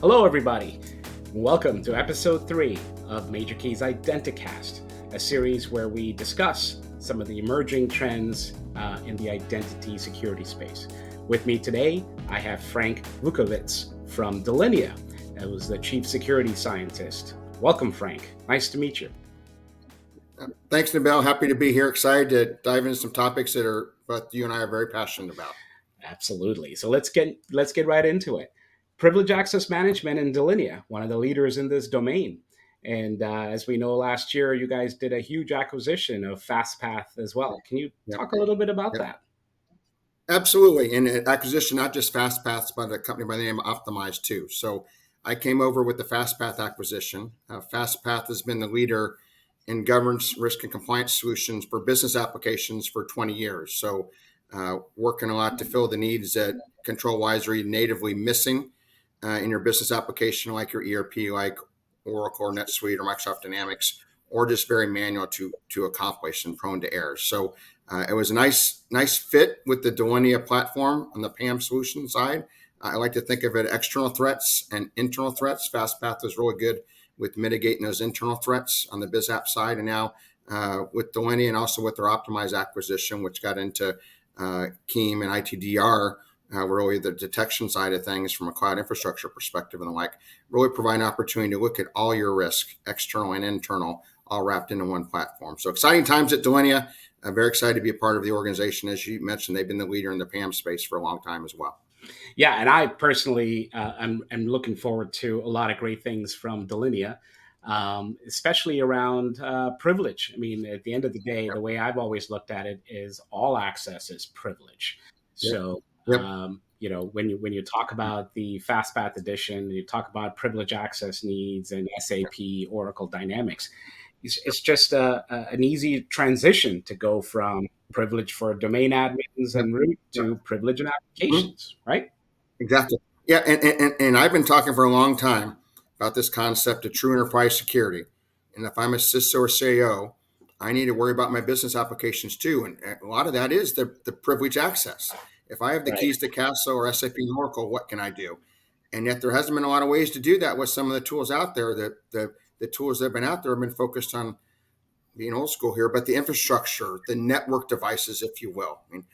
Hello, everybody. Welcome to episode 3 of Major Key's Identicast, a series where we discuss some of the emerging trends in the identity security space. With me today, I have Frank Vukovits from Delinea, who's the Chief Security Scientist. Welcome, Frank. Nice to meet you. Thanks, Nabel. Happy to be here. Excited to dive into some topics that are both you and I are very passionate about. Absolutely. So let's get right into it. Privilege access management in Delinea, one of the leaders in this domain. And as we know, last year you guys did a huge acquisition of FastPath as well. Can you talk a little bit about that? Absolutely. And acquisition, not just FastPaths, but a company by the name of Optimize too. So I came over with the FastPath acquisition. FastPath has been the leader in governance, risk, and compliance solutions for business applications for 20 years. So working a lot to fill the needs that control-wise are natively missing in your business application, like your ERP, like Oracle or NetSuite or Microsoft Dynamics, or just very manual to accomplish and prone to errors. So it was a nice fit with the Delinea platform on the PAM solution side. I like to think of it external threats and internal threats. FastPath was really good with mitigating those internal threats on the biz app side. And now with Delinea and also with their Optimize acquisition, which got into KEAM and ITDR, really the detection side of things from a cloud infrastructure perspective and the like, really provide an opportunity to look at all your risk, external and internal, all wrapped into one platform. So exciting times at Delinea. I'm very excited to be a part of the organization. As you mentioned, they've been the leader in the PAM space for a long time as well. Yeah, and I personally am looking forward to a lot of great things from Delinea, especially around privilege. I mean, at the end of the day, the way I've always looked at it is all access is privilege. So, when you talk about the FastPath edition, you talk about privilege access needs and SAP, Oracle Dynamics. It's just an easy transition to go from privilege for domain admins and root to privilege in applications, right? Exactly. Yeah, and I've been talking for a long time about this concept of true enterprise security. And if I'm a CISO or CIO, I need to worry about my business applications too. And a lot of that is the privilege access. If I have the keys to Castle or SAP and Oracle, what can I do? And yet there hasn't been a lot of ways to do that with some of the tools out there. The tools that have been out there have been focused on being old school here, but the infrastructure, the network devices, if you will. I mean,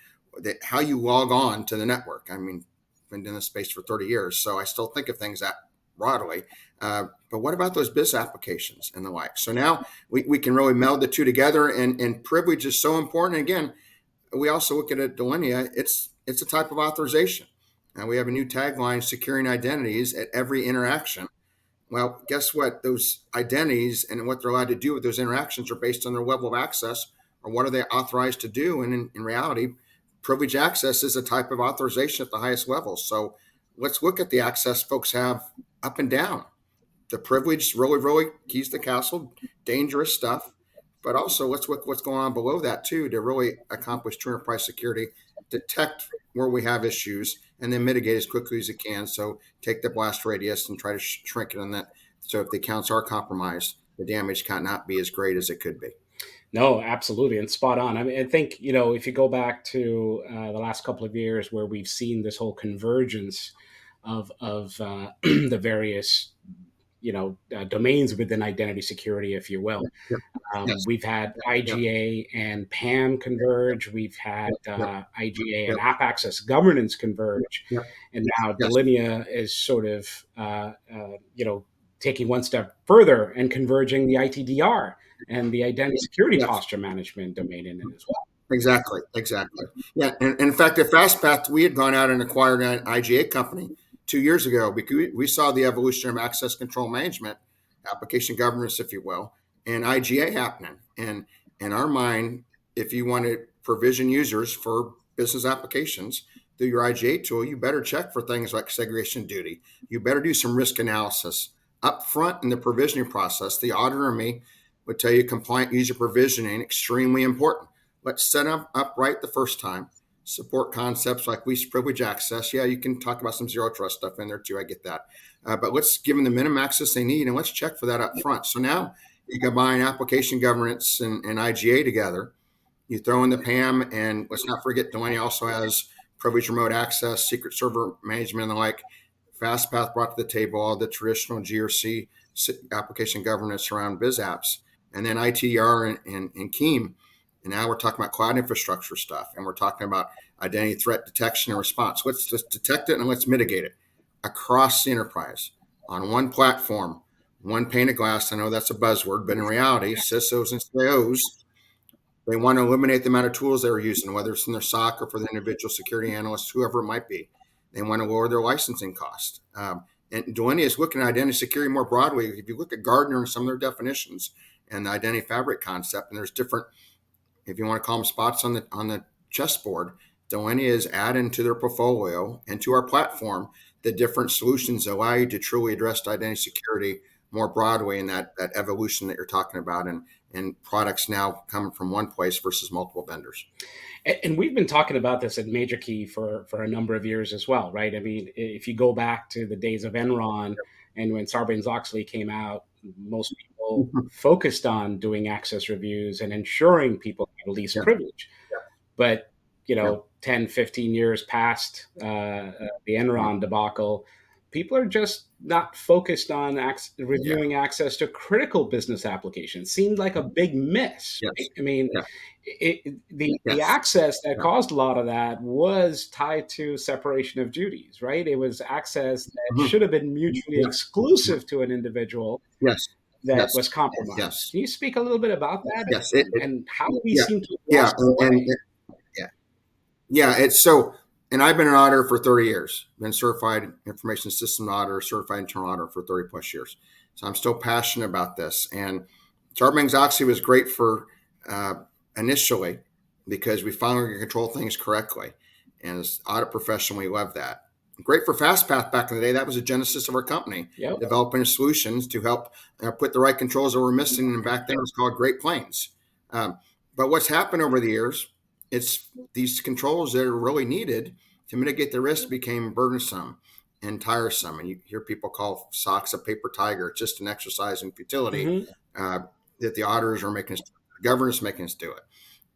how you log on to the network. I mean, I've been in this space for 30 years, so I still think of things that broadly. But what about those business applications and the like? So now we can really meld the two together, and privilege is so important. And again, we also look at it, Delinea, it's a type of authorization. And we have a new tagline, securing identities at every interaction. Well, guess what? Those identities and what they're allowed to do with those interactions are based on their level of access or what are they authorized to do. And in reality, privilege access is a type of authorization at the highest level. So let's look at the access folks have up and down. The privilege really keys the castle, dangerous stuff. But also let's look what's going on below that too to really accomplish true enterprise security, detect where we have issues, and then mitigate as quickly as it can. So take the blast radius and try to shrink it on that. So if the accounts are compromised, the damage cannot be as great as it could be. No, absolutely, and spot on. I mean, I think if you go back to the last couple of years where we've seen this whole convergence of the various domains within identity security, if you will. Yes. We've had IGA and PAM converge. We've had IGA and App Access Governance converge. And now Delinea is sort of, taking one step further and converging the ITDR and the identity security posture management domain in it as well. Exactly. Yeah. And in fact, at FastPath, we had gone out and acquired an IGA company 2 years ago because we saw the evolution of access control management, application governance, if you will, and IGA happening. And in our mind, if you want to provision users for business applications through your IGA tool, you better check for things like segregation duty. You better do some risk analysis up front in the provisioning process. The auditor and me would tell you compliant user provisioning extremely important. Let's set up right the first time. Support concepts like least privilege access. Yeah, you can talk about some zero trust stuff in there too. I get that. But let's give them the minimum access they need and let's check for that up front. So now you combine application governance and IGA together. You throw in the PAM, and let's not forget Delinea also has privileged remote access, secret server management, and the like. FastPath brought to the table all the traditional GRC application governance around biz apps, and then ITR and Keem. And now we're talking about cloud infrastructure stuff, and we're talking about identity threat detection and response. Let's just detect it and let's mitigate it across the enterprise on one platform, one pane of glass. I know that's a buzzword, but in reality, CISOs and CIOs, they want to eliminate the amount of tools they're using, whether it's in their SOC or for the individual security analyst, whoever it might be. They want to lower their licensing cost. And Delinea is looking at identity security more broadly. If you look at Gartner and some of their definitions and the identity fabric concept, and there's different, if you want to call them spots on the chessboard, Delinea is adding to their portfolio and to our platform the different solutions that allow you to truly address identity security more broadly in that evolution that you're talking about, and products now coming from one place versus multiple vendors. And we've been talking about this at Major Key for a number of years as well, right? I mean, if you go back to the days of Enron and when Sarbanes-Oxley came out, most people focused on doing access reviews and ensuring people have least Yeah. privilege. Yeah. But, Yeah. 10, 15 years past the Enron debacle, people are just not focused on reviewing access to critical business applications. Seemed like a big miss, Yes. right? I mean, Yeah. the Yes. access that Yeah. caused a lot of that was tied to separation of duties, right? It was access that Mhm. should have been mutually Yeah. exclusive to an individual Yes. that Yes. was compromised. Yes. Can you speak a little bit about that Yes. and how we Yeah. seem to have Yeah. lost our way? Yeah. Yeah. It's so, and I've been an auditor for 30 years, been certified information system auditor, certified internal auditor for 30 plus years. So I'm still passionate about this. And Sarbanes-Oxley was great for initially because we finally could control things correctly. And as audit professional, we love that. Great for FastPath back in the day. That was the genesis of our company, Yep. developing solutions to help put the right controls that were missing. And back then it was called Great Plains. But what's happened over the years, it's these controls that are really needed to mitigate the risk became burdensome and tiresome. And you hear people call SOX a paper tiger. It's just an exercise in futility that the auditors are making us, the governors making us do it.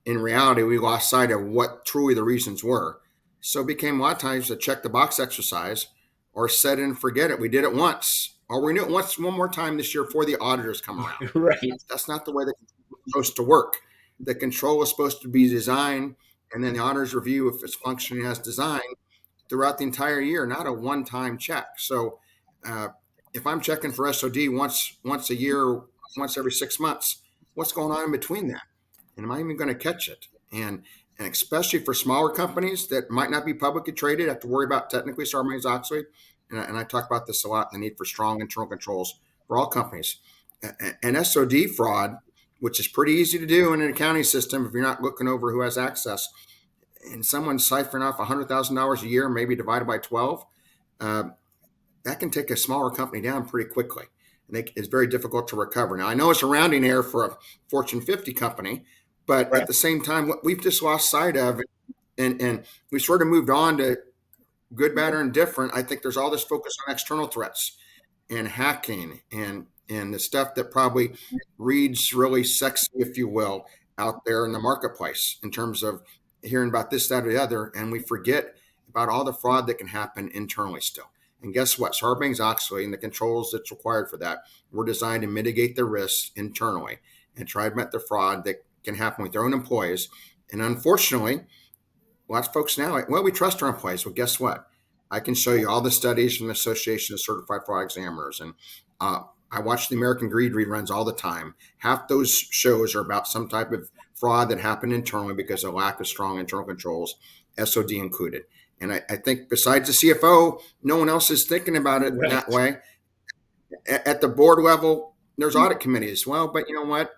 In reality, we lost sight of what truly the reasons were. So it became a lot of times a check the box exercise or set it and forget it. We did it once, or we knew it once, one more time this year before the auditors come around. Right. That's not the way the control is supposed to work. The control is supposed to be designed, and then the auditors review if it's functioning as designed throughout the entire year, not a one-time check. So if I'm checking for SOD once a year, once every 6 months, what's going on in between that? And am I even going to catch it? And especially for smaller companies that might not be publicly traded, have to worry about technically Sarbanes-Oxley. And I talk about this a lot, the need for strong internal controls for all companies. And SOD fraud, which is pretty easy to do in an accounting system if you're not looking over who has access, and someone's siphoning off $100,000 a year, maybe divided by 12, that can take a smaller company down pretty quickly. And it's very difficult to recover. Now, I know it's a rounding error for a Fortune 50 company, but at the same time, what we've just lost sight of, and we sort of moved on to good, bad, or indifferent. I think there's all this focus on external threats and hacking and the stuff that probably reads really sexy, if you will, out there in the marketplace in terms of hearing about this, that, or the other. And we forget about all the fraud that can happen internally still. And guess what? Sarbanes-Oxley and the controls that's required for that were designed to mitigate the risks internally and try to prevent the fraud that can happen with their own employees. And unfortunately, lots of folks now, well, we trust our employees. Well, guess what? I can show you all the studies from the Association of Certified Fraud Examiners. And I watch the American Greed reruns all the time. Half those shows are about some type of fraud that happened internally because of lack of strong internal controls, SOD included. And I think besides the CFO, no one else is thinking about it that way. At the board level, there's audit committees. Well, but you know what?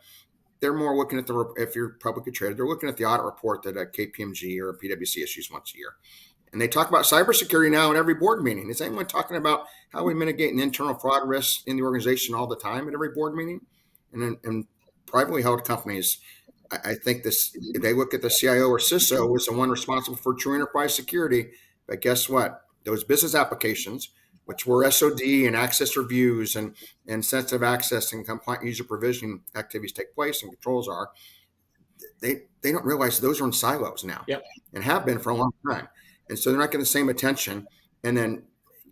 They're more looking at if you're publicly traded, they're looking at the audit report that a KPMG or a PwC issues once a year. And they talk about cybersecurity now in every board meeting. Is anyone talking about how we mitigate an internal fraud risks in the organization all the time at every board meeting? And in privately held companies, I think they look at the CIO or CISO as the one responsible for true enterprise security. But guess what? Those business applications, which were SOD and access reviews and sensitive access and compliant user provisioning activities take place and controls are, they don't realize those are in silos now and have been for a long time. And so they're not getting the same attention. And then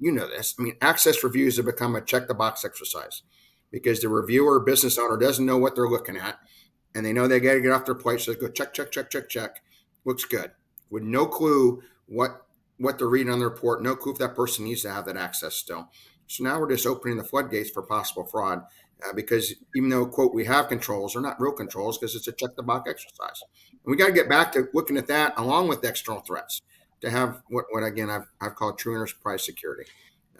you know this. I mean, access reviews have become a check the box exercise because the reviewer or business owner doesn't know what they're looking at, and they know they got to get off their plate. So they go check, check, check, check, check. Looks good, with no clue what they're reading on the report. No clue if that person needs to have that access still. So now we're just opening the floodgates for possible fraud because even though quote we have controls, they're not real controls because it's a check the box exercise. And we got to get back to looking at that along with external threats to have what again I've called true enterprise security.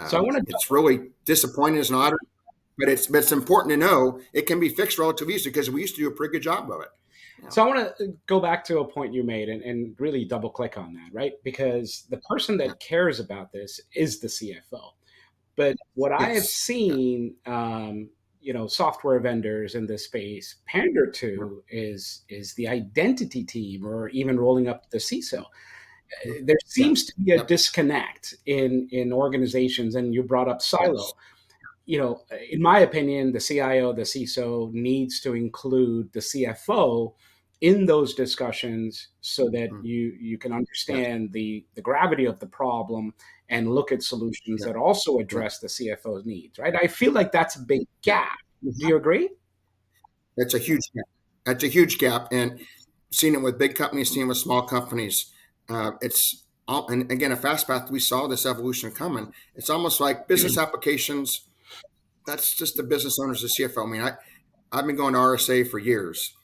So I want to It's really disappointing as an auditor, but it's important to know it can be fixed relatively easily because we used to do a pretty good job of it. You know? So I want to go back to a point you made and really double click on that, right? Because the person Yeah. that cares about this is the CFO. But what I have Yes. Yeah. seen, software vendors in this space pander to is the identity team, or even rolling up the CISO. There Yeah. seems to be a Yep. disconnect in organizations, and you brought up Yes. silo. In my opinion, the CIO, the CISO needs to include the CFO in those discussions so that Mm. you can Yes. understand the gravity of the problem and look at solutions Yeah. that also Yeah. address the CFO's needs, right? I feel like that's a big Yeah. gap. Do you agree? That's a huge gap. That's a huge gap, and seeing it with big companies, seeing it with small companies, it's all. And again, a fast path. We saw this evolution coming. It's almost like business applications. That's just the business owners, the CFO. I mean, I've been going to RSA for years,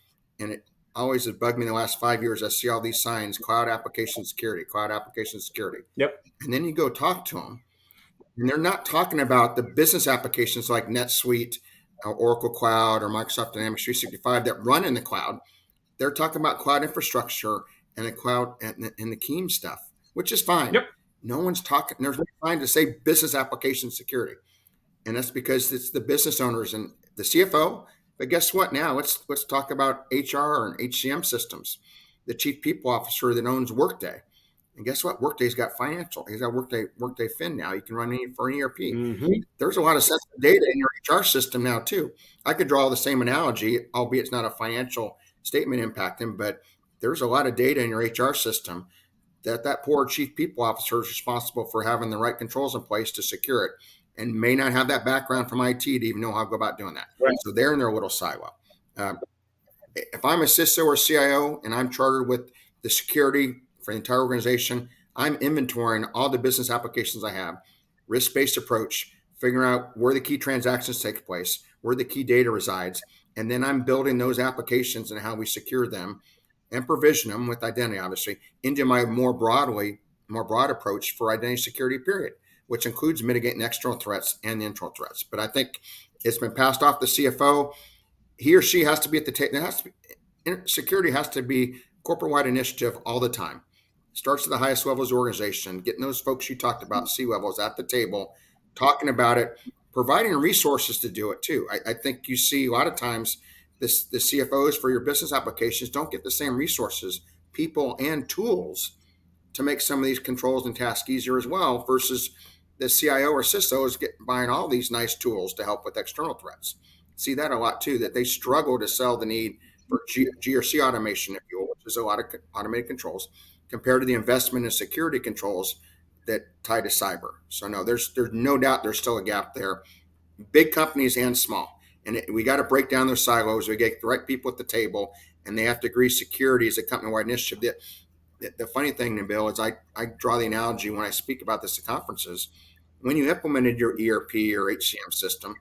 and it always has bugged me in the last 5 years. I see all these signs: cloud application security, cloud application security, Yep. and then you go talk to them, and they're not talking about the business applications like NetSuite, Oracle Cloud, or Microsoft Dynamics 365 that run in the cloud. They're talking about cloud infrastructure and the cloud and the Keem stuff, which is fine. Yep. No one's talking. There's no time to say business application security, and that's because it's the business owners and the CFO. But guess what? Now let's talk about HR and HCM systems. The chief people officer that owns Workday, and guess what? Workday's got financial. He's got Workday Fin now. You can run any for an ERP. Hmm. There's a lot of sensitive data in your HR system now too. I could draw the same analogy, albeit it's not a financial statement impacting, but there's a lot of data in your HR system that poor chief people officer is responsible for having the right controls in place to secure it and may not have that background from IT to even know how to go about doing that. Right. So they're in their little silo. Um, if I'm a CISO or CIO and I'm chartered with the security for the entire organization, I'm inventorying all the business applications I have, risk-based approach, figuring out where the key transactions take place, where the key data resides, and then I'm building those applications and how we secure them and provision them with identity, obviously, into my more broad approach for identity security, period, which includes mitigating external threats and the internal threats. But I think it's been passed off the CFO. He or she has to be at the table. There has to be security has to be corporate wide initiative all the time. Starts at the highest levels of the organization, getting those folks you talked about, C levels at the table, talking about it, providing resources to do it too. I think you see a lot of times the CFOs for your business applications don't get the same resources, people, and tools to make some of these controls and tasks easier as well versus the CIO or CISO is buying all these nice tools to help with external threats. See that a lot too, that they struggle to sell the need for GRC automation, if you will, which is a lot of automated controls, compared to the investment in security controls that tie to cyber. So no, there's no doubt there's still a gap there, big companies and small. And we got to break down those silos. We get the right people at the table, and they have to agree security is a company-wide initiative. The funny thing, Bill, is I draw the analogy when I speak about this at conferences. When you implemented your ERP or HCM system,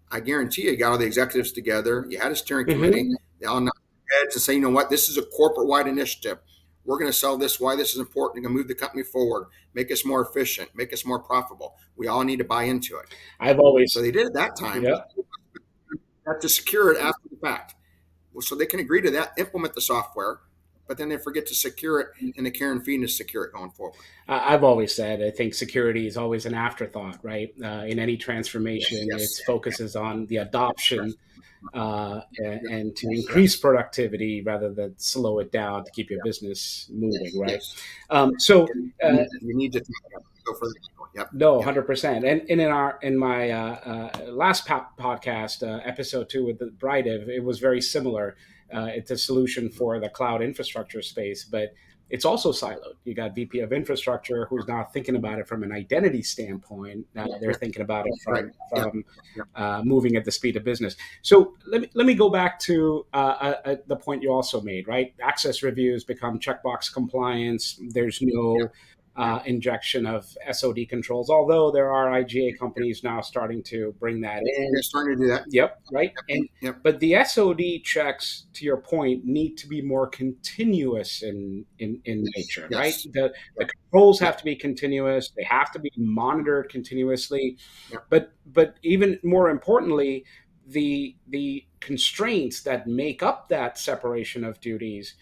I guarantee you got all the executives together. You had a steering committee. Hmm. They all nodded their heads and say, you know what, this is a corporate-wide initiative. We're going to sell this. Why this is important? We're going to move the company forward, make us more efficient, make us more profitable. We all need to buy into it. I've So always, they did at that time. yeah. Have to secure it after the fact. Well, so they can agree to that, implement the software, but then they forget to secure it, and the care and feed to secure it going forward. I've always said I think security is always an afterthought, right? In any transformation, Yes. its focuses on the adoption Correct. and to increase Yes. productivity rather than slow it down to keep your business moving, right? Yes. So You need to go further. Yep. no, Yep. 100%. And in my last podcast, episode 2 with the Brightive, it was very similar. It's a solution for the cloud infrastructure space, but it's also siloed. You got VP of infrastructure who's not thinking about it from an identity standpoint. They're Yeah. thinking about it Right. Yeah. Yeah. moving at the speed of business. So let me go back to the point you also made. Right, access reviews become checkbox compliance. There's Yeah. no injection of SOD controls, although there are IGA Yeah. companies now starting to bring that They're in. starting to do that. Yep, right. And Yep. but the SOD checks, to your point, need to be more continuous in Yes. nature, right? Yes. The controls have Yep. to be continuous. They have to be monitored continuously. Yep. But even more importantly, the constraints that make up that separation of duties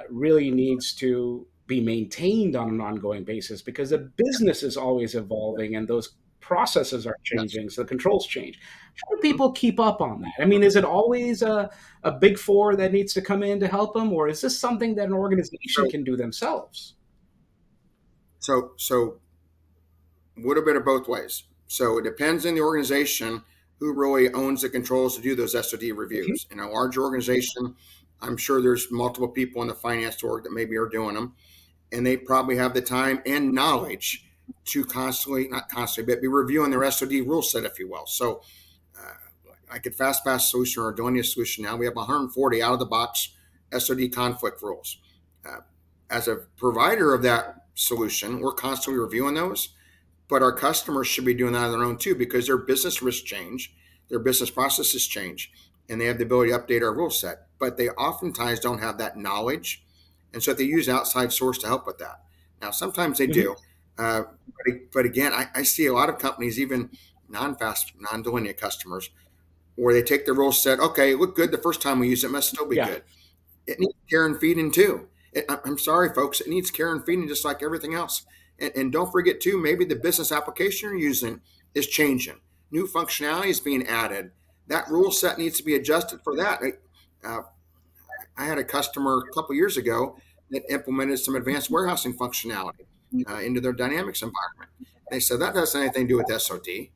really needs to be maintained on an ongoing basis because the business is always evolving and those processes are Yes. changing, so the controls change. How do Mhm. people keep up on that? I mean, is it always a big four that needs to come in to help them, or is this something that an organization So, can do themselves? so a little bit of both ways. So it depends on the organization who really owns the controls to do those SOD Mhm. reviews. In a larger organization, I'm sure there's multiple people in the finance org that maybe are doing them, and they probably have the time and knowledge to constantly, not constantly, but be reviewing their SOD rule set, if you will. So, uh, like at FastPass solution or Delinea solution now, we have 140 out of the box SOD conflict rules. Uh, as a provider of that solution, we're constantly reviewing those, but our customers should be doing that on their own too because their business risks change, their business processes change, and they have the ability to update our rule set. But they oftentimes don't have that knowledge, and so they use outside source to help with that. Now, sometimes they Mhm. do, uh, but again, I see a lot of companies, even non-fast, non-Delinea customers, where they take the rule set. Okay, look good the first time we use it, must still be Yeah. good. It needs care and feeding too. I'm sorry, folks. It needs care and feeding just like everything else. And don't forget too, maybe the business application you're using is changing. New functionality is being added. That rule set needs to be adjusted for that. Uh, I had a customer a couple years ago that implemented some advanced warehousing functionality into their Dynamics environment. They said that doesn't have anything to do with SOD.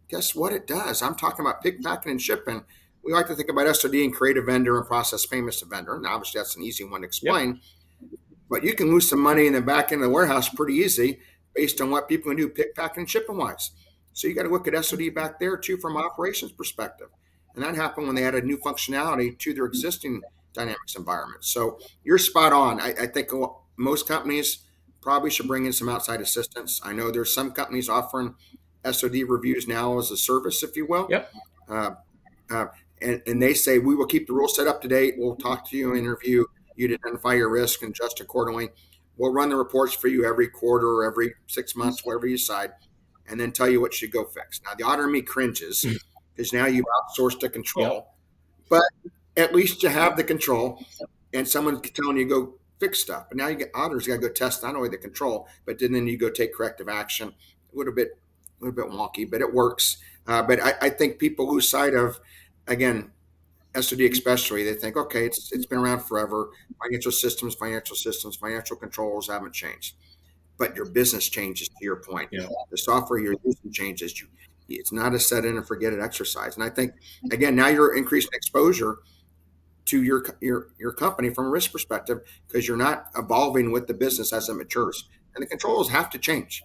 Guess what it does? I'm talking about pick, packing, and shipping. We like to think about SOD and create a vendor and process payments to vendor. And obviously, that's an easy one to Yep. explain. But you can lose some money in the back end of the warehouse pretty easy based on what people can do pick, packing, and shipping wise. So you got to look at SOD back there too from an operations perspective. And that happened when they added new functionality to their existing Dynamics environment. So you're spot on. I think most companies probably should bring in some outside assistance. I know there's some companies offering SOD reviews now as a service, if you will. Yep. Uh, uh, and they say, we will keep the rules set up to date. We'll talk to you, interview you to identify your risk and adjust accordingly. We'll run the reports for you every quarter or every 6 months, whatever you decide, and then tell you what should go fix. Now, the auditor in me cringes because now you've outsourced the Yep. control, but at least you have the control and someone's telling you go fix stuff. But now you get auditors got to go test not only the control, but then you go take corrective action. A little bit wonky, but it works. But I think people lose sight of, again, SOD especially. They think, okay, it's been around forever. Financial systems, financial controls haven't changed, but your business changes. To your point, Yeah. the software you're using changes. It's not a set in and forget it exercise. And I think again, now you're increasing exposure to your company from a risk perspective because you're not evolving with the business as it matures, and the controls have to change,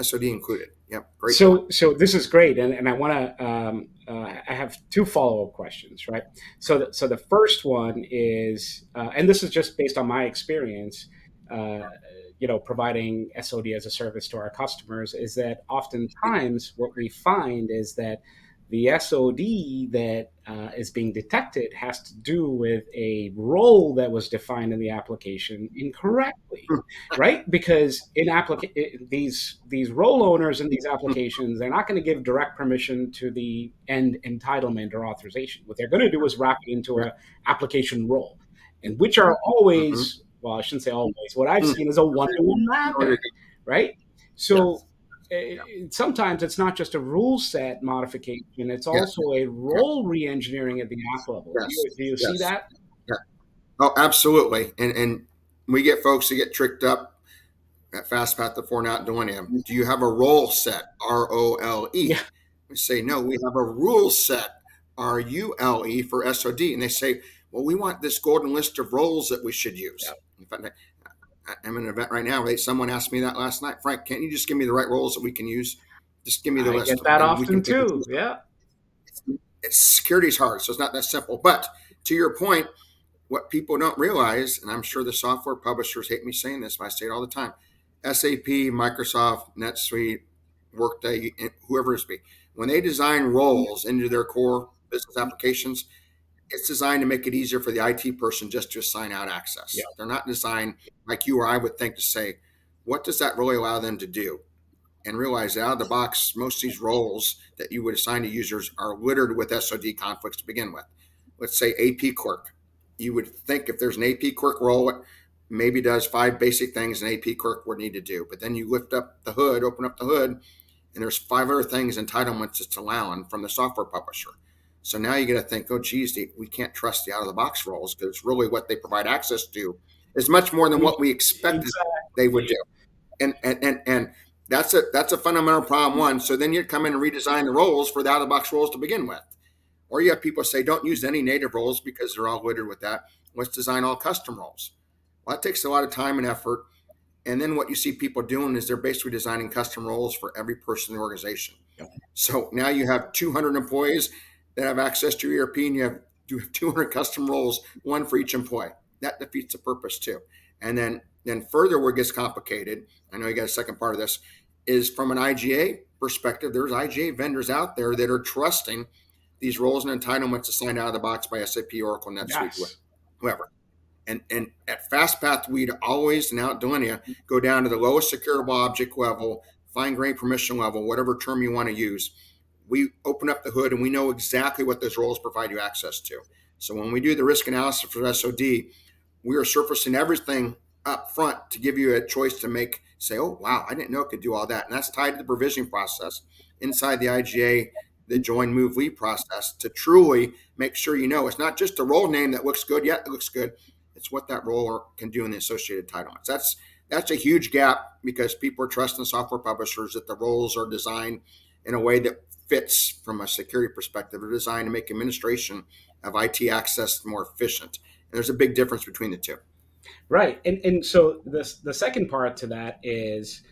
SOD included. Yep, great point. So this is great, and I want to. I have two follow up questions, right? So the first one is, and this is just based on my experience, uh, providing SOD as a service to our customers, is that oftentimes what we find is that the SOD that is being detected has to do with a role that was defined in the application incorrectly, right? Because these role owners in these applications, they're not going to give direct permission to the end entitlement or authorization. What they're going to do is wrap it into Yeah. a application role, and which are Mm-hmm. always, well, I shouldn't say always. What I've Mm. seen is a one-to-one Oh, you're mapping, good. right? Yes. So Yeah. sometimes it's not just a rule set modification; it's Yeah. also a Yeah. role re-engineering at the app level. Do Yes. you see Yes. that? Yeah. Oh, absolutely. And we get folks to get tricked up at FastPath before not doing him. Do you have a role set? Yeah, ROLE. We say no. We have a rule set. RULE for SOD, and they say, well, we want this golden list of roles that we should use. yeah. In fact, I'm in an event right now. Someone asked me that last night. Frank, can't you just give me the right roles that we can use? Just give me the I list get of them, that and we can often pick and too. choose. Yeah. Security is hard, so it's not that simple. But to your point, what people don't realize, and I'm sure the software publishers hate me saying this, but I say it all the time: SAP, Microsoft, NetSuite, Workday, whoever it be, when they design roles into their core business applications, it's designed to make it easier for the IT person just to assign out Yeah. access. They're not designed like you or I would think to say, what does that really allow them to do? And realize that out of the box, most of these roles that you would assign to users are littered with SOD conflicts to begin with. Let's say AP clerk. You would think if there's an AP clerk role, it maybe does 5 basic things an AP clerk would need to do. But then you lift up the hood, open up the hood, and there's 5 other things, entitlements it's allowing from the software publisher. So now you got to think, oh, geez, we can't trust the out of the box roles because really what they provide access to is much more than what we expected they would Exactly. do. And that's a fundamental problem one. So then you come in and redesign the roles for the out of the box roles to begin with. Or you have people say don't use any native roles because they're all littered with that. Let's design all custom roles. Well, that takes a lot of time and effort. And then what you see people doing is they're basically designing custom roles for every person in the organization. So now you have 200 employees that have access to your ERP, and you have 200 custom roles, one for each employee. That defeats the purpose too. And then further, where it gets complicated, I know you got a second part of this, is from an IGA perspective. There's IGA vendors out there that are trusting these roles and entitlements assigned out of the box by SAP, Oracle, NetSuite, Yes. whoever. And at FastPath, we'd always, now at Delinea, go down to the lowest securable object level, fine-grained permission level, whatever term you want to use. We open up the hood and we know exactly what those roles provide you access to. So when we do the risk analysis for SOD, we are surfacing everything up front to give you a choice to say, oh, wow, I didn't know it could do all that. And that's tied to the provisioning process inside the IGA, the join, move, leave process to truly make sure you know it's not just a role name that looks good. Yeah, it looks good. It's what that role can do in the associated entitlements. That's a huge gap because people are trusting software publishers that the roles are designed in a way that fits from a security perspective. They're designed to make administration of IT access more efficient. And there's a big difference between the two. Right. And so the second part to that is,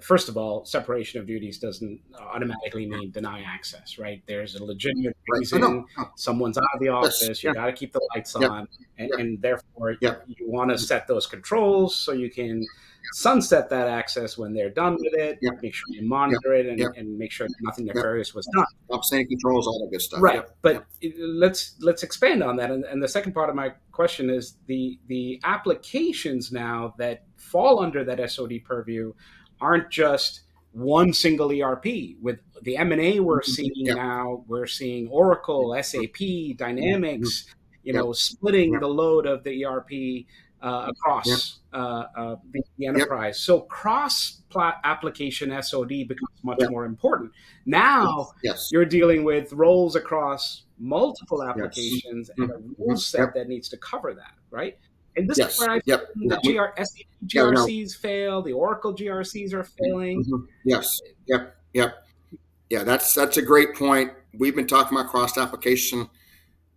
first of all, separation of duties doesn't automatically mean deny access, right? There's a legitimate Right. Oh, reason no. Oh, someone's out of the yes. office, you Yeah. got to keep the lights Yep. on, Yep. and therefore Yep. you want to set those controls so you can sunset that access when they're done with it, Yep. make sure you Yep. monitor it, Yep. and make sure nothing Yep. nefarious was done. Standing controls, all that good stuff. Right, Yep. but Yep. let's expand on that. And the second part of my question is the applications now that fall under that SOD purview aren't just one single ERP. With the M&A we're seeing Yep. now, we're seeing Oracle, SAP, Mhm. Dynamics, Yep. splitting Yep. the load of the ERP Yep. across the Yep. enterprise. So cross application SOD becomes much Yep. more important. Now Yes. you're dealing with roles across multiple Yes. applications and a rule Mm-hmm. set Yep. that needs to cover that, right? And this is Yes. where I've Yep. seen the Yeah. SAP Yeah. No. GRCs fail, the Oracle GRCs are failing. Yes. Yep. Yep. Yeah. That's a great point. We've been talking about cross application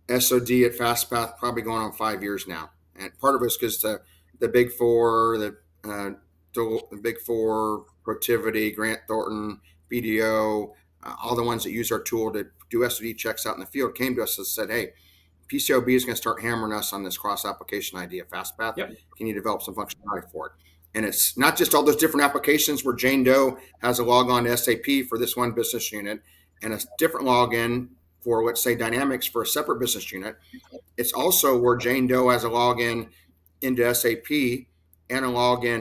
SOD at FastPath probably going on 5 years now, and part of it is because the big four, the big four, Protiviti, Grant Thornton, BDO, all the ones that use our tool to do SOD checks out in the field came to us and said, "Hey, PCOB is going to start hammering us on this cross application idea. FastPath, Yep. can you develop some functionality for it?" And it's not just all those different applications where Jane Doe has a log on to SAP for this one business unit and a different login for, let's say, Dynamics for a separate business unit. It's also where Jane Doe has a login into SAP and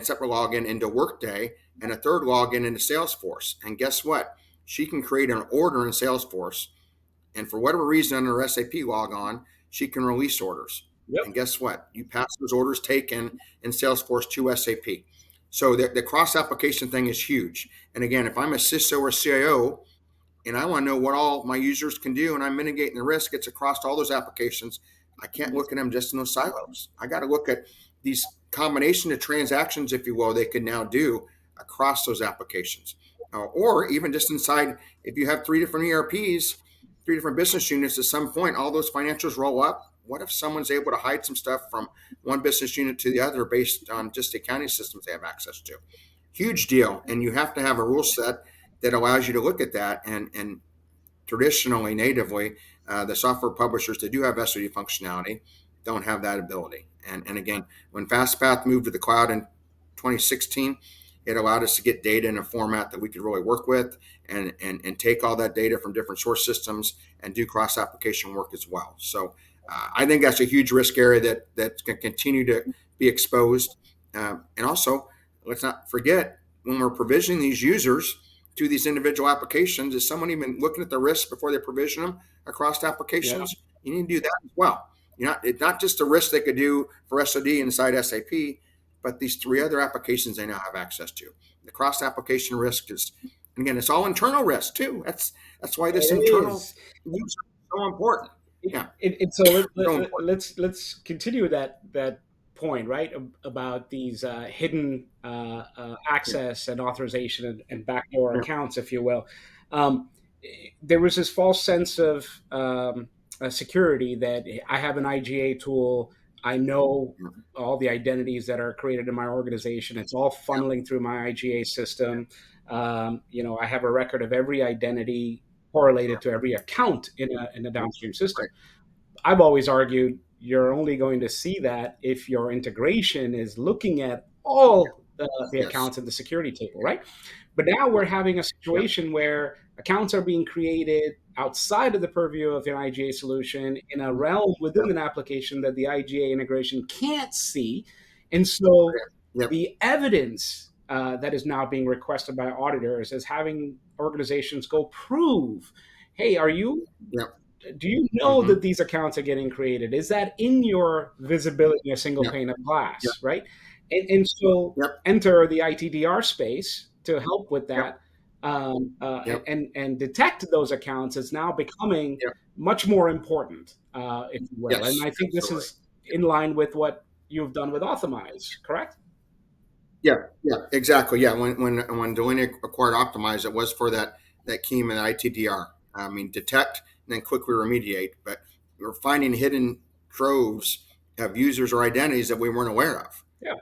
separate login into Workday and a third login into Salesforce. And guess what? She can create an order in Salesforce, and for whatever reason under her SAP logon, she can release orders. Yep. And guess what? You pass those orders taken in Salesforce to SAP. So the cross application thing is huge. And again, if I'm a CISO or CIO and I want to know what all my users can do and I'm mitigating the risk, it's across all those applications. I can't look at them just in those silos. I got to look at these combination of transactions, if you will, they can now do across those applications. Or even just inside, if you have 3 different ERPs, 3 different business units, at some point, all those financials roll up. what if someone's able to hide some stuff from one business unit to the other based on just the accounting systems they have access to? Huge deal. And you have to have a rule set that allows you to look at that. And traditionally, natively, the software publishers that do have SOD functionality don't have that ability. And again, when FastPath moved to the cloud in 2016, it allowed us to get data in a format that we could really work with and take all that data from different source systems and do cross application work as well. So I think that's a huge risk area that's going to continue to be exposed. And also, let's not forget, when we're provisioning these users to these individual applications, is someone even looking at the risks before they provision them across Yeah. applications? You need to do that as well. It's not just the risk they could do for SOD inside SAP, but these three other applications they now have access to. The cross application risk is, and again, it's all internal risk too. That's why this It internal is. use is so important. Yeah, So so important. let's continue that point, right, about these hidden Yeah, access and authorization and backdoor yeah, accounts, if you will. Um, there was this false sense of security that I have an IGA tool. I know yeah, all the identities that are created in my organization. It's all yeah, funneling through my IGA system. I have a record of every identity correlated to every account in a downstream system. right. I've always argued you're only going to see that if your integration is looking at all the Yes. accounts in the security table, Yeah, right? But now we're right. having a Yeah, situation where accounts are being created outside of the purview of an IGA solution in a realm yeah, within an application that the IGA integration can't see. And so yeah, the evidence that is now being requested by auditors is having organizations go prove, hey, are you yeah, do you know mm-hmm, that these accounts are getting created? Is that in your visibility in a single yeah, pane of yeah, glass, right? And so yep, enter the ITDR space to help with yep, that, yep, and detect those accounts is now becoming yep. much more important, if you will. And Yes, I think this absolutely. is in line with what you've done with Optimize, correct? Yeah, yeah, exactly. Yeah, when Delinea acquired Optimize, it was for that key and ITDR. I mean, detect and then quickly remediate. But we're finding hidden troves of users or identities that we weren't aware of. Yeah,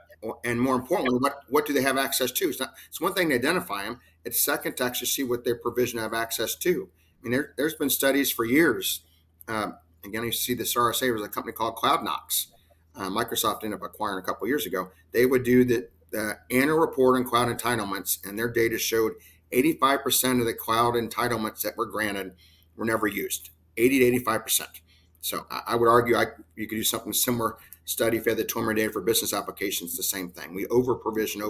And more importantly, what do they have access to? It's one thing to identify them. It's second to actually see what their provision have access to. I mean, there's been studies for years. Again, you see this RSA was a company called CloudKnox. Microsoft ended up acquiring a couple of years ago. They would do the annual report on cloud entitlements, and their data showed 85% of the cloud entitlements that were granted were never used. 80 to 85%. So I would argue you could do something similar study if you had the Tomer data for business applications, the same thing. We over provision.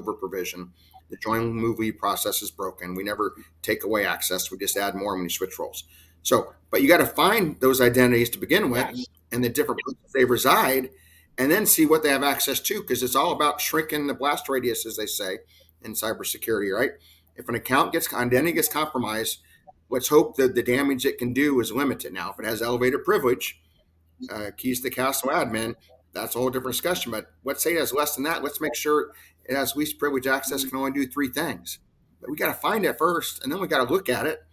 The join movie process is broken. We never take away access. We just add more when you switch roles. So, but you got to find those identities to begin with yes, and the different places they reside, and then see what they have access to, because it's all about shrinking the blast radius, as they say in cybersecurity, right? If an identity gets compromised, let's hope that the damage it can do is limited. Now, if it has elevated privilege, keys to castle admin, that's a whole different discussion. But let's say it has less than that. Let's make sure it has least privilege access, can only do three things. But we got to find it first, and then we got to look at it,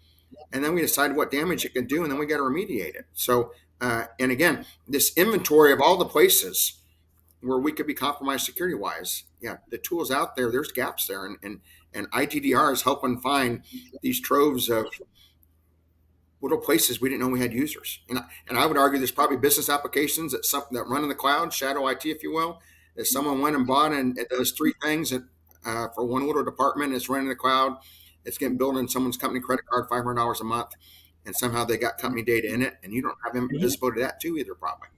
and then we decide what damage it can do, and then we got to remediate it. So, and again, this inventory of all the places where we could be compromised security wise, yeah, the tools out there, there's gaps there, and ITDR is helping find these troves of little places we didn't know we had users. And I would argue there's probably business applications that run in the cloud, shadow IT, if you will. That someone went and bought and it does three things that, for one little department, it's running in the cloud. It's getting billed in someone's company credit card, $500 a month, and somehow they got company data in it, and you don't have mhm, visibility to that too either, probably.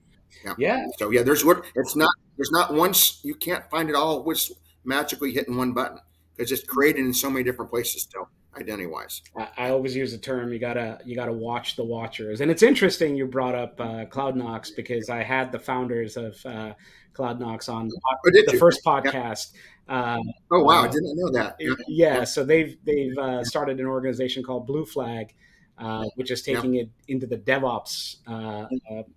Yeah. yeah. So yeah, there's not once you can't find it all with magically hitting one button, because it's created in so many different places still, identity wise. I always use the term you gotta watch the watchers, and it's interesting you brought up Cloud Knox because I had the founders of Cloud Knox on Oh, did the you? first Yeah. podcast. Uh, Oh wow, I uh, didn't know that. Yeah, yeah, yeah, so they've started an organization called Blue Flag, which is yeah, taking it into the DevOps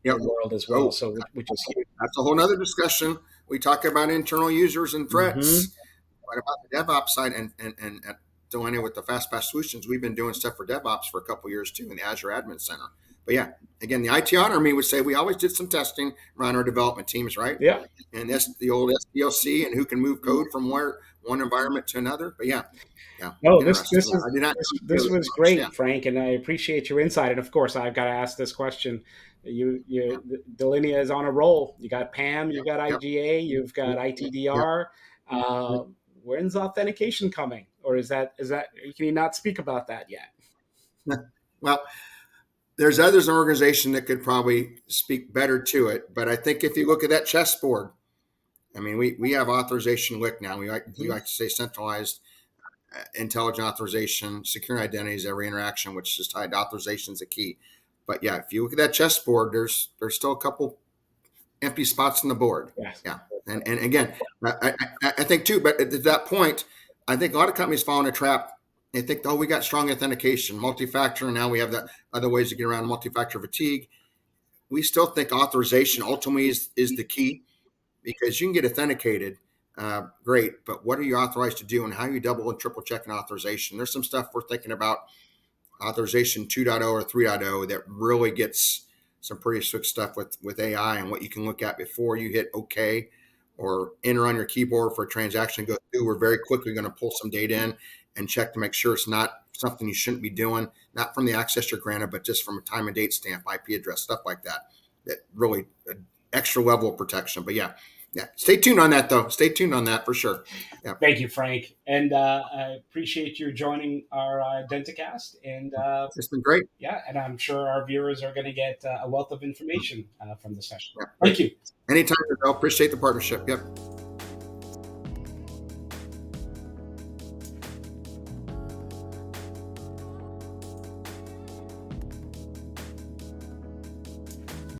yeah. world as well. Oh, So which is huge. that's a whole nother discussion. We talk about internal users and Hmm. threats. What about the DevOps side and at Delinea with the FastPass solutions? We've been doing stuff for DevOps for a couple of years too in the Azure Admin Center. But yeah, again, the IT honor me would say we always did some testing around our development teams, right? Yeah. And that's the old SDLC and who can move code from one environment to another. But yeah, yeah, No, interesting. Yeah, I did not know this this was much. Yeah, great, Frank, and I appreciate your insight. And of course, I've got to ask this question. Delinea is on a roll. You got PAM, you got yep, IGA, you've got yep. ITDR. Uh, when's authentication coming, or is that can you not speak about that yet? Well, there's others in the organization that could probably speak better to it, but I think if you look at that chessboard, I mean, we have authorization WIC now. We Mhm. like to say centralized intelligent authorization, secure identities, every interaction, which is tied to authorization is a key. But yeah, if you look at that chessboard, there's still a couple empty spots on the board. Yes. Yeah, and again, I think too. But at that point, I think a lot of companies fall in a trap. They think, oh, we got strong authentication, multi-factor, and now we have the other ways to get around multi-factor fatigue. We still think authorization ultimately is the key because you can get authenticated, great, but what are you authorized to do and how are you double and triple checking authorization? There's some stuff we're thinking about authorization 2.0 or 3.0 that really gets some pretty slick stuff with AI and what you can look at before you hit OK or enter on your keyboard for a transaction to go through. We're very quickly going to pull some data in and check to make sure it's not something you shouldn't be doing, not from the access you're granted, but just from a time and date stamp, IP address, stuff like that. That really extra level of protection. But yeah, yeah. Stay tuned on that though. Stay tuned on that for sure. Yeah, Thank you, Frank, and I appreciate you joining our Identicast. And it's been great. yeah, and I'm sure our viewers are going to get a wealth of information from the session. Yeah. Thank you. Anytime, I appreciate the partnership. Yep.